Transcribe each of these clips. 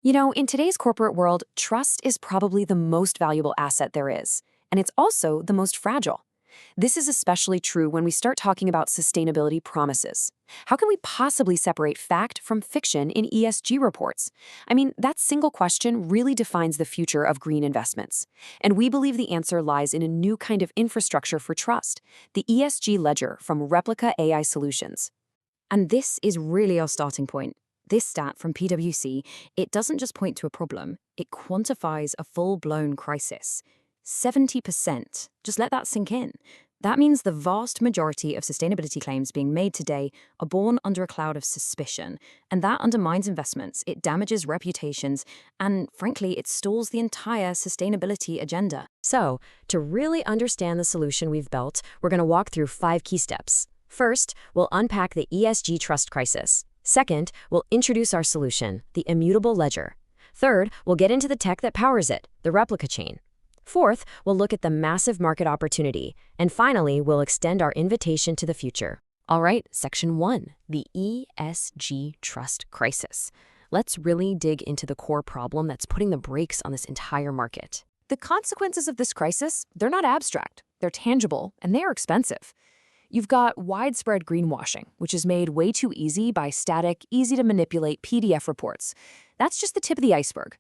You know, in today's corporate world, trust is probably the most valuable asset there is, and it's also the most fragile. This is especially true when we start talking about sustainability promises. How can we possibly separate fact from fiction in ESG reports? I mean, that single question really defines the future of green investments. And we believe the answer lies in a new kind of infrastructure for trust, the ESG ledger from Replica AI Solutions. And this is really our starting point. This stat from PwC, it doesn't just point to a problem, it quantifies a full-blown crisis. 70%. Just let that sink in. That means the vast majority of sustainability claims being made today are born under a cloud of suspicion, and that undermines investments, it damages reputations, and frankly, it stalls the entire sustainability agenda. So, to really understand the solution we've built, we're going to walk through 5 key steps. First, we'll unpack the ESG trust crisis. Second, we'll introduce our solution, the Immutable Ledger. Third, we'll get into the tech that powers it, the replica chain. Fourth, we'll look at the massive market opportunity. And finally, we'll extend our invitation to the future. All right, Section 1, the ESG trust crisis. Let's really dig into the core problem that's putting the brakes on this entire market. The consequences of this crisis, they're not abstract, they're tangible, and they're expensive. You've got widespread greenwashing, which is made way too easy by static, easy-to-manipulate PDF reports. That's just the tip of the iceberg.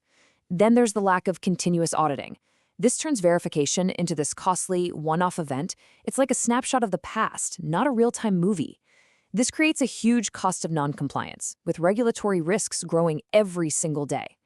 Then there's the lack of continuous auditing. This turns verification into this costly, one-off event. It's like a snapshot of the past, not a real-time movie. This creates a huge cost of noncompliance, with regulatory risks growing every single day.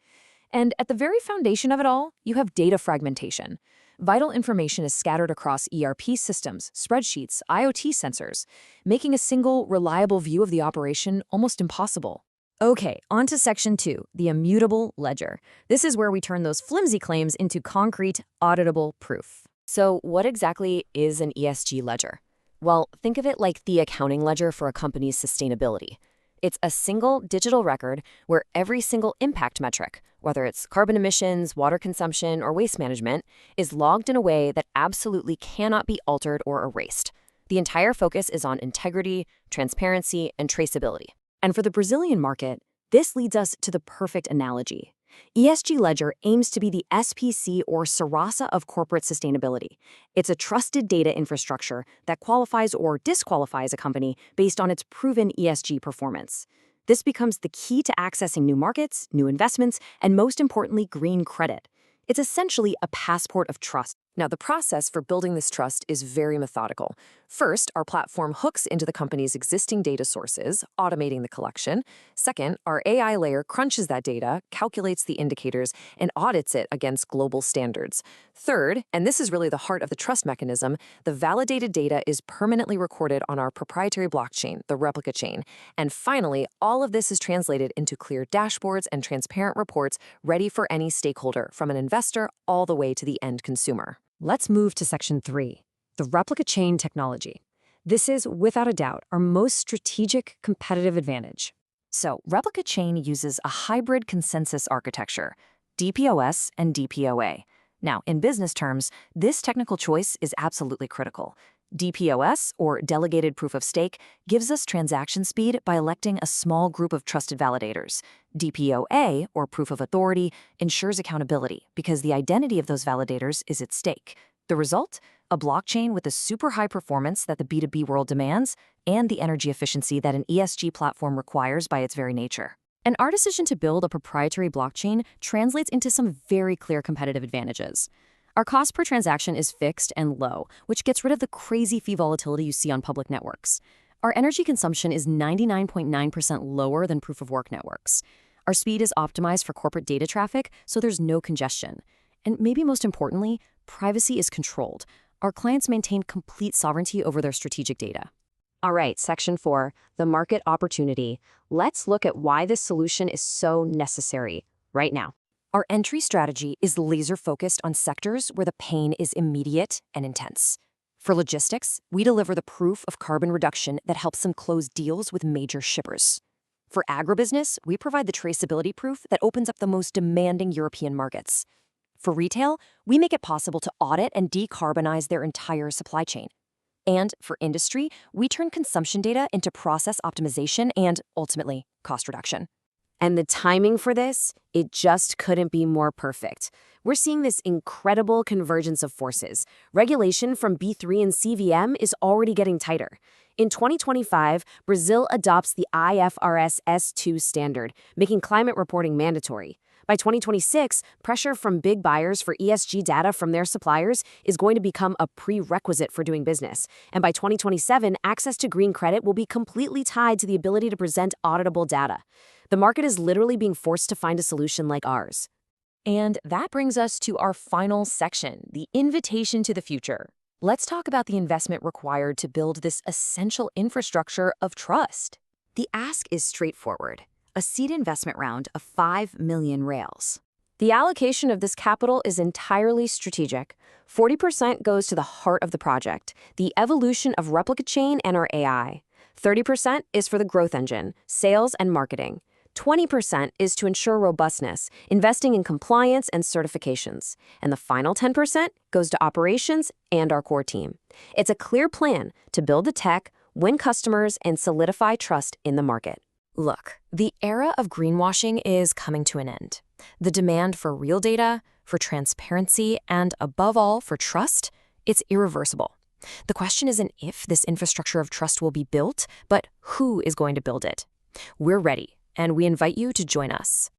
And at the very foundation of it all, you have data fragmentation. Vital information is scattered across ERP systems, spreadsheets, IoT sensors, making a single, reliable view of the operation almost impossible. Okay, on to Section 2, the Immutable Ledger. This is where we turn those flimsy claims into concrete, auditable proof. So what exactly is an ESG ledger? Well, think of it like the accounting ledger for a company's sustainability. It's a single digital record where every single impact metric, whether it's carbon emissions, water consumption, or waste management, is logged in a way that absolutely cannot be altered or erased. The entire focus is on integrity, transparency, and traceability. And for the Brazilian market, this leads us to the perfect analogy. ESGLedger aims to be the SPC or Sarasa of corporate sustainability. It's a trusted data infrastructure that qualifies or disqualifies a company based on its proven ESG performance. This becomes the key to accessing new markets, new investments, and most importantly, green credit. It's essentially a passport of trust. Now, the process for building this trust is very methodical. First, our platform hooks into the company's existing data sources, automating the collection. Second, our AI layer crunches that data, calculates the indicators, and audits it against global standards. Third, and this is really the heart of the trust mechanism, the validated data is permanently recorded on our proprietary blockchain, the replica chain. And finally, all of this is translated into clear dashboards and transparent reports ready for any stakeholder, from an investor all the way to the end consumer. Let's move to Section 3, the replica chain technology. This is, without a doubt, our most strategic competitive advantage. So, replica chain uses a hybrid consensus architecture, DPoS and DPoA. Now, in business terms, this technical choice is absolutely critical. DPoS, or Delegated Proof of Stake, gives us transaction speed by electing a small group of trusted validators. DPoA, or Proof of Authority, ensures accountability because the identity of those validators is at stake. The result? A blockchain with the super high performance that the B2B world demands and the energy efficiency that an ESG platform requires by its very nature. And our decision to build a proprietary blockchain translates into some very clear competitive advantages. Our cost per transaction is fixed and low, which gets rid of the crazy fee volatility you see on public networks. Our energy consumption is 99.9% lower than proof-of-work networks. Our speed is optimized for corporate data traffic, so there's no congestion. And maybe most importantly, privacy is controlled. Our clients maintain complete sovereignty over their strategic data. All right, Section 4, the market opportunity. Let's look at why this solution is so necessary right now. Our entry strategy is laser-focused on sectors where the pain is immediate and intense. For logistics, we deliver the proof of carbon reduction that helps them close deals with major shippers. For agribusiness, we provide the traceability proof that opens up the most demanding European markets. For retail, we make it possible to audit and decarbonize their entire supply chain. And for industry, we turn consumption data into process optimization and, ultimately, cost reduction. And the timing for this, it just couldn't be more perfect. We're seeing this incredible convergence of forces. Regulation from B3 and CVM is already getting tighter. In 2025, Brazil adopts the IFRS S2 standard, making climate reporting mandatory. By 2026, pressure from big buyers for ESG data from their suppliers is going to become a prerequisite for doing business. And by 2027, access to green credit will be completely tied to the ability to present auditable data. The market is literally being forced to find a solution like ours. And that brings us to our final section, the invitation to the future. Let's talk about the investment required to build this essential infrastructure of trust. The ask is straightforward: a seed investment round of 5 million rails. The allocation of this capital is entirely strategic. 40% goes to the heart of the project, the evolution of Replica Chain and our AI. 30% is for the growth engine, sales and marketing. 20% is to ensure robustness, investing in compliance and certifications. And the final 10% goes to operations and our core team. It's a clear plan to build the tech, win customers, and solidify trust in the market. Look, the era of greenwashing is coming to an end. The demand for real data, for transparency, and above all, for trust, it's irreversible. The question isn't if this infrastructure of trust will be built, but who is going to build it. We're ready, and we invite you to join us.